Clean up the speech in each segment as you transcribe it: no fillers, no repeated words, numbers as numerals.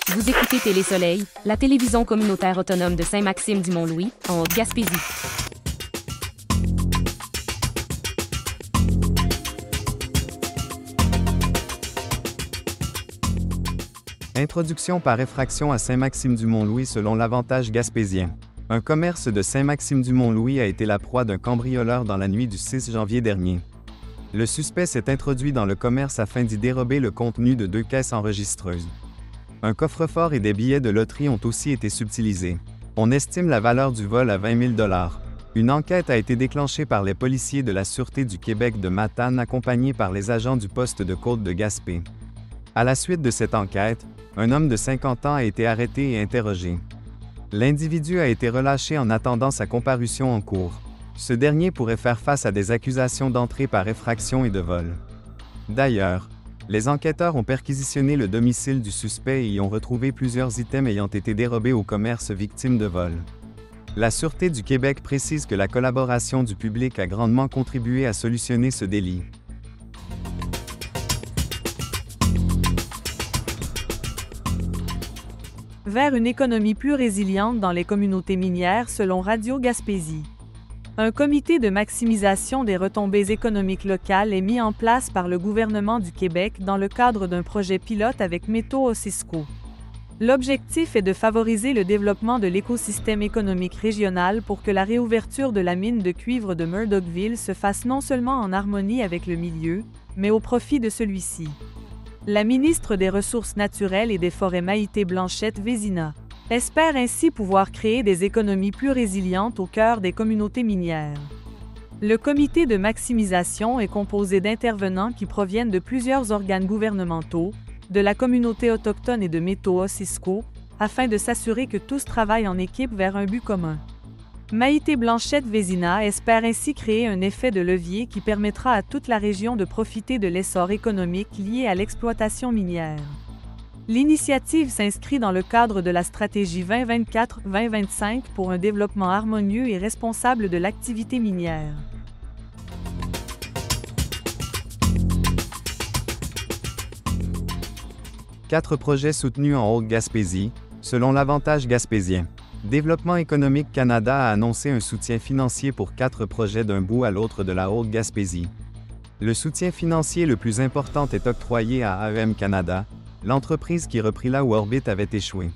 Vous écoutez Télé-Soleil, la télévision communautaire autonome de Saint-Maxime-du-Mont-Louis, en Haute-Gaspésie. Introduction par effraction à Saint-Maxime-du-Mont-Louis selon l'Avantage gaspésien. Un commerce de Saint-Maxime-du-Mont-Louis a été la proie d'un cambrioleur dans la nuit du 6 janvier dernier. Le suspect s'est introduit dans le commerce afin d'y dérober le contenu de 2 caisses enregistreuses. Un coffre-fort et des billets de loterie ont aussi été subtilisés. On estime la valeur du vol à 20 000 $. Une enquête a été déclenchée par les policiers de la Sûreté du Québec de Matane accompagnés par les agents du poste de Côte de Gaspé. À la suite de cette enquête, un homme de 50 ans a été arrêté et interrogé. L'individu a été relâché en attendant sa comparution en cours. Ce dernier pourrait faire face à des accusations d'entrée par effraction et de vol. D'ailleurs, les enquêteurs ont perquisitionné le domicile du suspect et y ont retrouvé plusieurs items ayant été dérobés au commerce victime de vol. La Sûreté du Québec précise que la collaboration du public a grandement contribué à solutionner ce délit. Vers une économie plus résiliente dans les communautés minières selon Radio Gaspésie. Un comité de maximisation des retombées économiques locales est mis en place par le gouvernement du Québec dans le cadre d'un projet pilote avec Méto-Osisco. L'objectif est de favoriser le développement de l'écosystème économique régional pour que la réouverture de la mine de cuivre de Murdochville se fasse non seulement en harmonie avec le milieu, mais au profit de celui-ci. La ministre des Ressources naturelles et des Forêts Maïté Blanchette-Vézina espère ainsi pouvoir créer des économies plus résilientes au cœur des communautés minières. Le comité de maximisation est composé d'intervenants qui proviennent de plusieurs organes gouvernementaux, de la communauté autochtone et de Méto-Osisco, afin de s'assurer que tous travaillent en équipe vers un but commun. Maïté Blanchette-Vézina espère ainsi créer un effet de levier qui permettra à toute la région de profiter de l'essor économique lié à l'exploitation minière. L'initiative s'inscrit dans le cadre de la stratégie 2024-2025 pour un développement harmonieux et responsable de l'activité minière. Quatre projets soutenus en Haute-Gaspésie, selon l'Avantage gaspésien. Développement économique Canada a annoncé un soutien financier pour 4 projets d'un bout à l'autre de la Haute-Gaspésie. Le soutien financier le plus important est octroyé à AEM Canada, l'entreprise qui reprit là où Orbit avait échoué.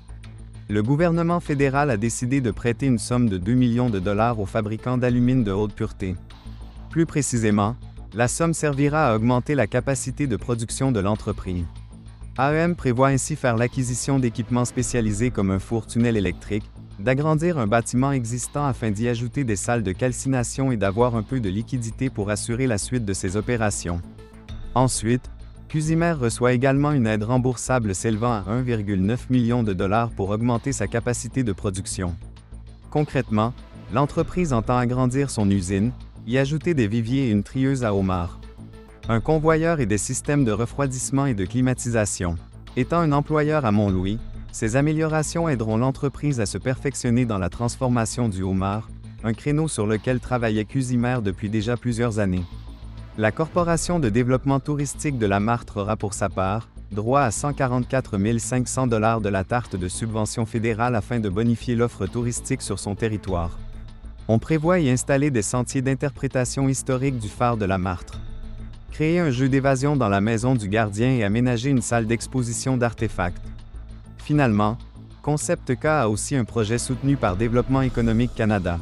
Le gouvernement fédéral a décidé de prêter une somme de 2 millions de dollars aux fabricants d'alumine de haute pureté. Plus précisément, la somme servira à augmenter la capacité de production de l'entreprise. AEM prévoit ainsi faire l'acquisition d'équipements spécialisés comme un four-tunnel électrique, d'agrandir un bâtiment existant afin d'y ajouter des salles de calcination et d'avoir un peu de liquidité pour assurer la suite de ses opérations. Ensuite, Cusimer reçoit également une aide remboursable s'élevant à 1,9 million de dollars pour augmenter sa capacité de production. Concrètement, l'entreprise entend agrandir son usine, y ajouter des viviers et une trieuse à homards, un convoyeur et des systèmes de refroidissement et de climatisation. Étant un employeur à Mont-Louis, ces améliorations aideront l'entreprise à se perfectionner dans la transformation du homard, un créneau sur lequel travaillait Cusimer depuis déjà plusieurs années. La Corporation de développement touristique de la Martre aura pour sa part droit à 144 500 $ de la tarte de subvention fédérale afin de bonifier l'offre touristique sur son territoire. On prévoit y installer des sentiers d'interprétation historique du phare de la Martre, créer un jeu d'évasion dans la maison du gardien et aménager une salle d'exposition d'artefacts. Finalement, Concept K a aussi un projet soutenu par Développement économique Canada.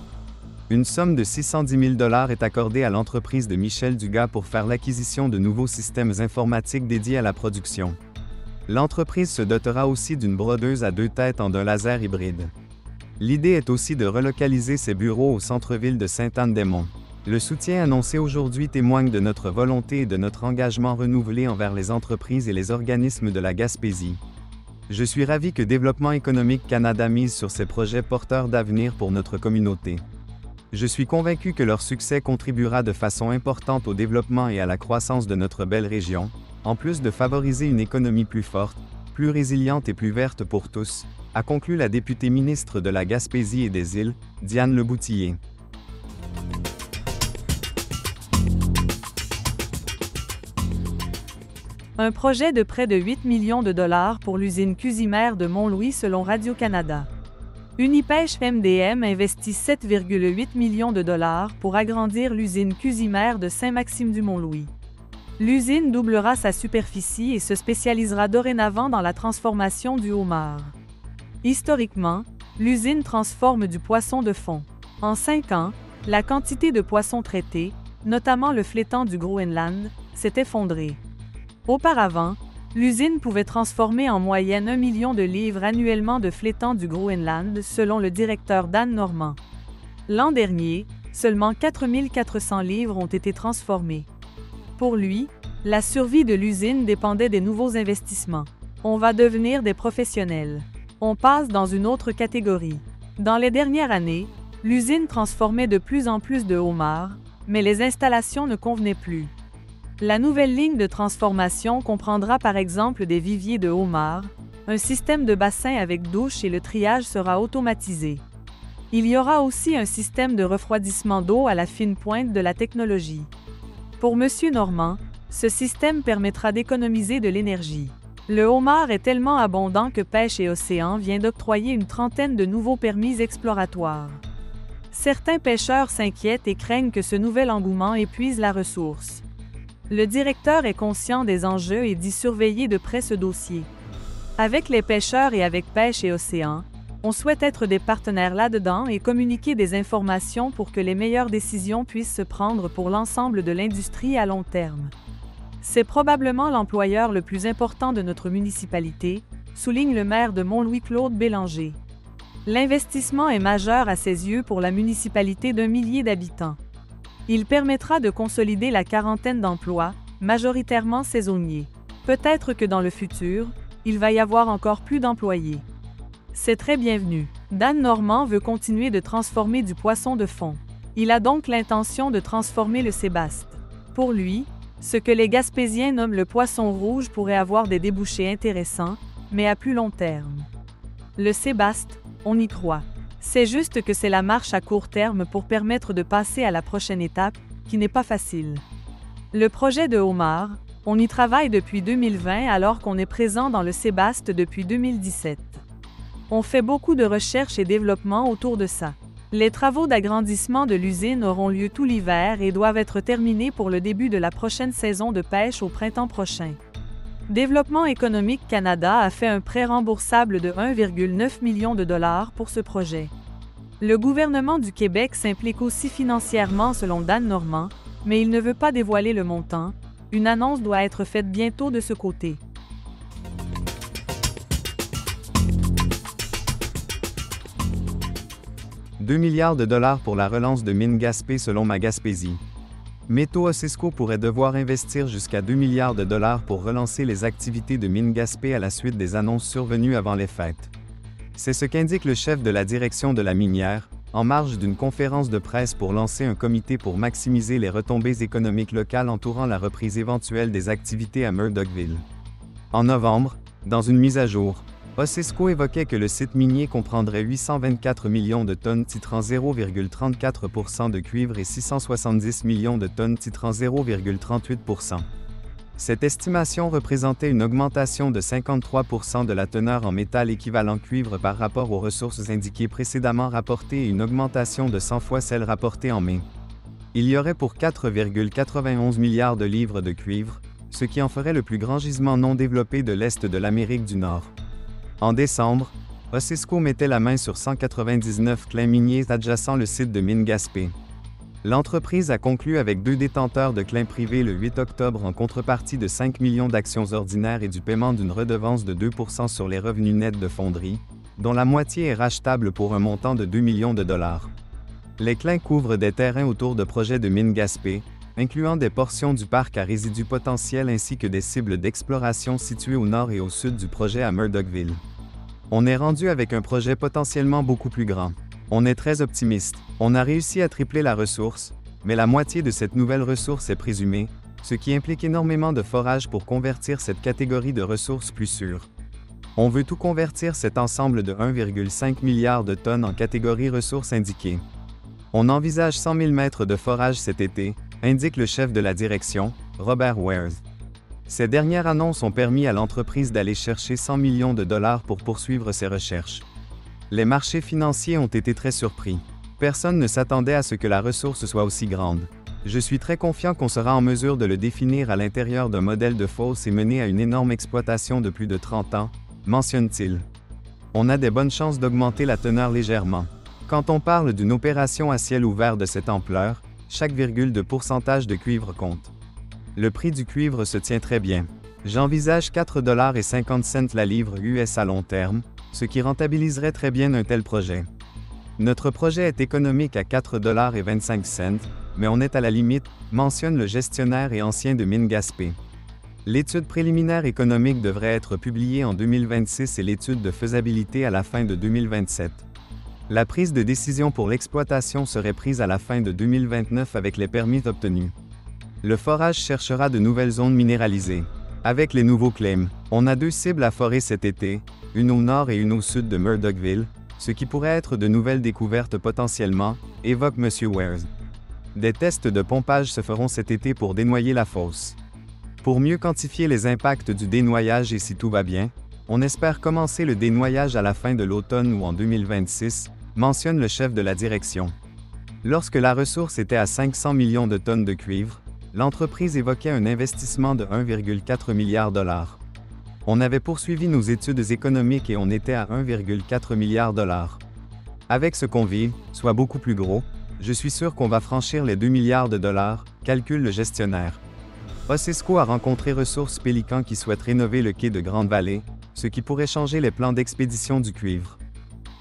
Une somme de 610 000 $ est accordée à l'entreprise de Michel Dugas pour faire l'acquisition de nouveaux systèmes informatiques dédiés à la production. L'entreprise se dotera aussi d'une brodeuse à 2 têtes en d'un laser hybride. L'idée est aussi de relocaliser ses bureaux au centre-ville de Sainte-Anne-des-Monts. Le soutien annoncé aujourd'hui témoigne de notre volonté et de notre engagement renouvelé envers les entreprises et les organismes de la Gaspésie. Je suis ravi que Développement économique Canada mise sur ces projets porteurs d'avenir pour notre communauté. Je suis convaincu que leur succès contribuera de façon importante au développement et à la croissance de notre belle région, en plus de favoriser une économie plus forte, plus résiliente et plus verte pour tous, a conclu la députée ministre de la Gaspésie et des Îles, Diane Leboutillier. Un projet de près de 8 millions de dollars pour l'usine Cusimère de Mont-Louis selon Radio-Canada. Unipêche MDM investit 7,8 millions de dollars pour agrandir l'usine Cusimère de Saint-Maxime-du-Mont-Louis. L'usine doublera sa superficie et se spécialisera dorénavant dans la transformation du homard. Historiquement, l'usine transforme du poisson de fond. En 5 ans, la quantité de poissons traités, notamment le flétan du Groenland, s'est effondrée. Auparavant, l'usine pouvait transformer en moyenne 1 million de livres annuellement de flétan du Groenland, selon le directeur Dan Normand. L'an dernier, seulement 4 400 livres ont été transformés. Pour lui, la survie de l'usine dépendait des nouveaux investissements. On va devenir des professionnels. On passe dans une autre catégorie. Dans les dernières années, l'usine transformait de plus en plus de homards, mais les installations ne convenaient plus. La nouvelle ligne de transformation comprendra par exemple des viviers de homards, un système de bassin avec douche et le triage sera automatisé. Il y aura aussi un système de refroidissement d'eau à la fine pointe de la technologie. Pour M. Normand, ce système permettra d'économiser de l'énergie. Le homard est tellement abondant que Pêche et Océan vient d'octroyer une trentaine de nouveaux permis exploratoires. Certains pêcheurs s'inquiètent et craignent que ce nouvel engouement épuise la ressource. Le directeur est conscient des enjeux et dit surveiller de près ce dossier. Avec les pêcheurs et avec Pêche et Océan, on souhaite être des partenaires là-dedans et communiquer des informations pour que les meilleures décisions puissent se prendre pour l'ensemble de l'industrie à long terme. C'est probablement l'employeur le plus important de notre municipalité, souligne le maire de Mont-Louis Claude Bélanger. L'investissement est majeur à ses yeux pour la municipalité d'1 millier d'habitants. Il permettra de consolider la quarantaine d'emplois, majoritairement saisonniers. Peut-être que dans le futur, il va y avoir encore plus d'employés. C'est très bienvenu. Dan Normand veut continuer de transformer du poisson de fond. Il a donc l'intention de transformer le sébaste. Pour lui, ce que les Gaspésiens nomment le poisson rouge pourrait avoir des débouchés intéressants, mais à plus long terme. Le sébaste, on y croit. C'est juste que c'est la marche à court terme pour permettre de passer à la prochaine étape, qui n'est pas facile. Le projet de homard, on y travaille depuis 2020 alors qu'on est présent dans le sébaste depuis 2017. On fait beaucoup de recherche et développement autour de ça. Les travaux d'agrandissement de l'usine auront lieu tout l'hiver et doivent être terminés pour le début de la prochaine saison de pêche au printemps prochain. Développement économique Canada a fait un prêt remboursable de 1,9 million de dollars pour ce projet. Le gouvernement du Québec s'implique aussi financièrement selon Dan Normand, mais il ne veut pas dévoiler le montant. Une annonce doit être faite bientôt de ce côté. « 2 milliards de dollars pour la relance de Mines Gaspé selon Ma Gaspésie. Métaux Osisko pourrait devoir investir jusqu'à 2 milliards de dollars pour relancer les activités de Mines Gaspé à la suite des annonces survenues avant les fêtes. C'est ce qu'indique le chef de la direction de la minière, en marge d'une conférence de presse pour lancer un comité pour maximiser les retombées économiques locales entourant la reprise éventuelle des activités à Murdochville. En novembre, dans une mise à jour, Osisko évoquait que le site minier comprendrait 824 millions de tonnes titrant 0,34% de cuivre et 670 millions de tonnes titrant 0,38%. Cette estimation représentait une augmentation de 53% de la teneur en métal équivalent cuivre par rapport aux ressources indiquées précédemment rapportées et une augmentation de 100 fois celle rapportée en mai. Il y aurait pour 4,91 milliards de livres de cuivre, ce qui en ferait le plus grand gisement non développé de l'Est de l'Amérique du Nord. En décembre, Osisko mettait la main sur 199 claims miniers adjacents le site de Mines Gaspé. L'entreprise a conclu avec 2 détenteurs de claims privés le 8 octobre en contrepartie de 5 millions d'actions ordinaires et du paiement d'une redevance de 2% sur les revenus nets de fonderie, dont la moitié est rachetable pour un montant de 2 millions de dollars. Les claims couvrent des terrains autour de projets de Mines Gaspé, incluant des portions du parc à résidus potentiels ainsi que des cibles d'exploration situées au nord et au sud du projet à Murdochville. On est rendu avec un projet potentiellement beaucoup plus grand. On est très optimiste. On a réussi à tripler la ressource, mais la moitié de cette nouvelle ressource est présumée, ce qui implique énormément de forage pour convertir cette catégorie de ressources plus sûres. On veut tout convertir cet ensemble de 1,5 milliard de tonnes en catégorie ressources indiquées. On envisage 100 000 mètres de forage cet été, indique le chef de la direction, Robert Wares. Ces dernières annonces ont permis à l'entreprise d'aller chercher 100 millions de dollars pour poursuivre ses recherches. Les marchés financiers ont été très surpris. Personne ne s'attendait à ce que la ressource soit aussi grande. Je suis très confiant qu'on sera en mesure de le définir à l'intérieur d'un modèle de fosse et mener à une énorme exploitation de plus de 30 ans, mentionne-t-il. On a des bonnes chances d'augmenter la teneur légèrement. Quand on parle d'une opération à ciel ouvert de cette ampleur, chaque virgule de pourcentage de cuivre compte. Le prix du cuivre se tient très bien. J'envisage 4,50 $ la livre US à long terme, ce qui rentabiliserait très bien un tel projet. Notre projet est économique à 4,25 $, mais on est à la limite, mentionne le gestionnaire et ancien de Mines Gaspé. L'étude préliminaire économique devrait être publiée en 2026 et l'étude de faisabilité à la fin de 2027. La prise de décision pour l'exploitation serait prise à la fin de 2029 avec les permis obtenus. Le forage cherchera de nouvelles zones minéralisées. Avec les nouveaux claims, on a 2 cibles à forer cet été, une au nord et une au sud de Murdochville, ce qui pourrait être de nouvelles découvertes potentiellement, évoque M. Wares. Des tests de pompage se feront cet été pour dénoyer la fosse. Pour mieux quantifier les impacts du dénoyage et si tout va bien, on espère commencer le dénoyage à la fin de l'automne ou en 2026, mentionne le chef de la direction. Lorsque la ressource était à 500 millions de tonnes de cuivre, l'entreprise évoquait un investissement de 1,4 milliard $. On avait poursuivi nos études économiques et on était à 1,4 milliard $. Avec ce qu'on vit, soit beaucoup plus gros, je suis sûr qu'on va franchir les 2 milliards de dollars, calcule le gestionnaire. Osisco a rencontré Ressources Pélican qui souhaite rénover le quai de Grande-Vallée, ce qui pourrait changer les plans d'expédition du cuivre.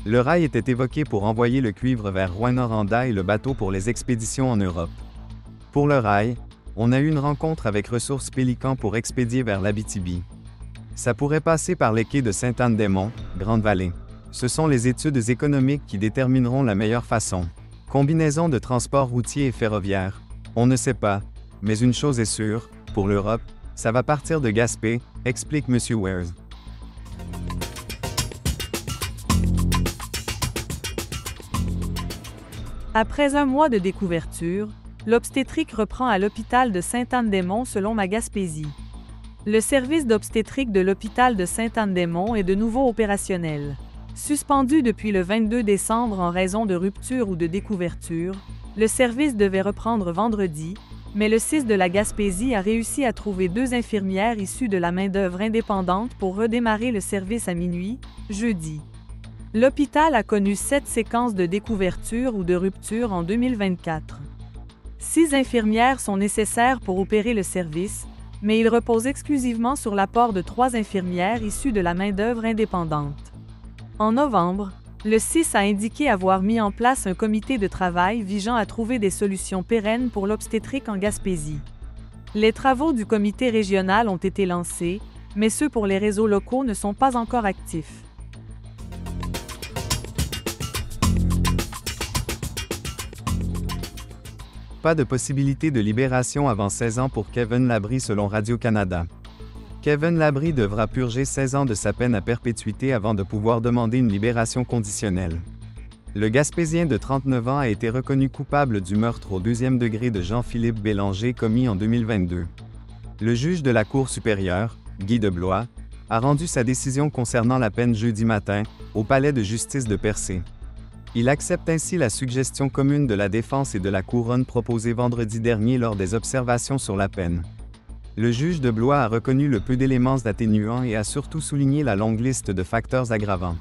Le rail était évoqué pour envoyer le cuivre vers Rouyn-Noranda et le bateau pour les expéditions en Europe. Pour le rail, on a eu une rencontre avec Ressources Pélican pour expédier vers l'Abitibi. Ça pourrait passer par les quais de Sainte-Anne-des-Monts, Grande-Vallée. Ce sont les études économiques qui détermineront la meilleure façon. Combinaison de transport routier et ferroviaire. On ne sait pas, mais une chose est sûre, pour l'Europe, ça va partir de Gaspé, explique M. Wares. Après un mois de découverture, l'obstétrique reprend à l'hôpital de Sainte-Anne-des-Monts selon ma Gaspésie. Le service d'obstétrique de l'hôpital de Sainte-Anne-des-Monts est de nouveau opérationnel. Suspendu depuis le 22 décembre en raison de rupture ou de découverture, le service devait reprendre vendredi, mais le CIS de la Gaspésie a réussi à trouver 2 infirmières issues de la main-d'œuvre indépendante pour redémarrer le service à minuit, jeudi. L'hôpital a connu 7 séquences de découverture ou de rupture en 2024. 6 infirmières sont nécessaires pour opérer le service, mais il repose exclusivement sur l'apport de 3 infirmières issues de la main-d'œuvre indépendante. En novembre, le CIS a indiqué avoir mis en place un comité de travail visant à trouver des solutions pérennes pour l'obstétrique en Gaspésie. Les travaux du comité régional ont été lancés, mais ceux pour les réseaux locaux ne sont pas encore actifs. Pas de possibilité de libération avant 16 ans pour Kevin Labrie selon Radio-Canada. Kevin Labrie devra purger 16 ans de sa peine à perpétuité avant de pouvoir demander une libération conditionnelle. Le Gaspésien de 39 ans a été reconnu coupable du meurtre au 2e degré de Jean-Philippe Bélanger commis en 2022. Le juge de la Cour supérieure, Guy Deblois, a rendu sa décision concernant la peine jeudi matin, au palais de justice de Percé. Il accepte ainsi la suggestion commune de la défense et de la couronne proposée vendredi dernier lors des observations sur la peine. Le juge Deblois a reconnu le peu d'éléments atténuants et a surtout souligné la longue liste de facteurs aggravants.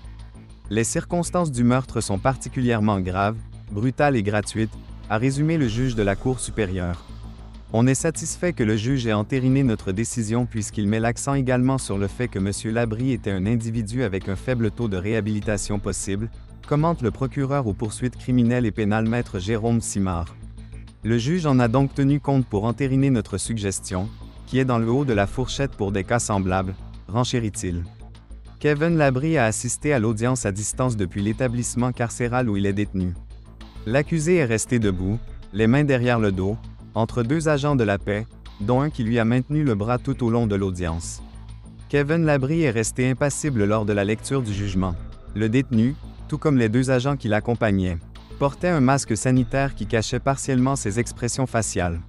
Les circonstances du meurtre sont particulièrement graves, brutales et gratuites, a résumé le juge de la Cour supérieure. On est satisfait que le juge ait entériné notre décision puisqu'il met l'accent également sur le fait que M. Labrie était un individu avec un faible taux de réhabilitation possible, commente le procureur aux poursuites criminelles et pénales maître Jérôme Simard. Le juge en a donc tenu compte pour entériner notre suggestion, qui est dans le haut de la fourchette pour des cas semblables, renchérit-il. Kevin Labrie a assisté à l'audience à distance depuis l'établissement carcéral où il est détenu. L'accusé est resté debout, les mains derrière le dos, entre 2 agents de la paix, dont un qui lui a maintenu le bras tout au long de l'audience. Kevin Labrie est resté impassible lors de la lecture du jugement. Le détenu, tout comme les 2 agents qui l'accompagnaient, portait un masque sanitaire qui cachait partiellement ses expressions faciales.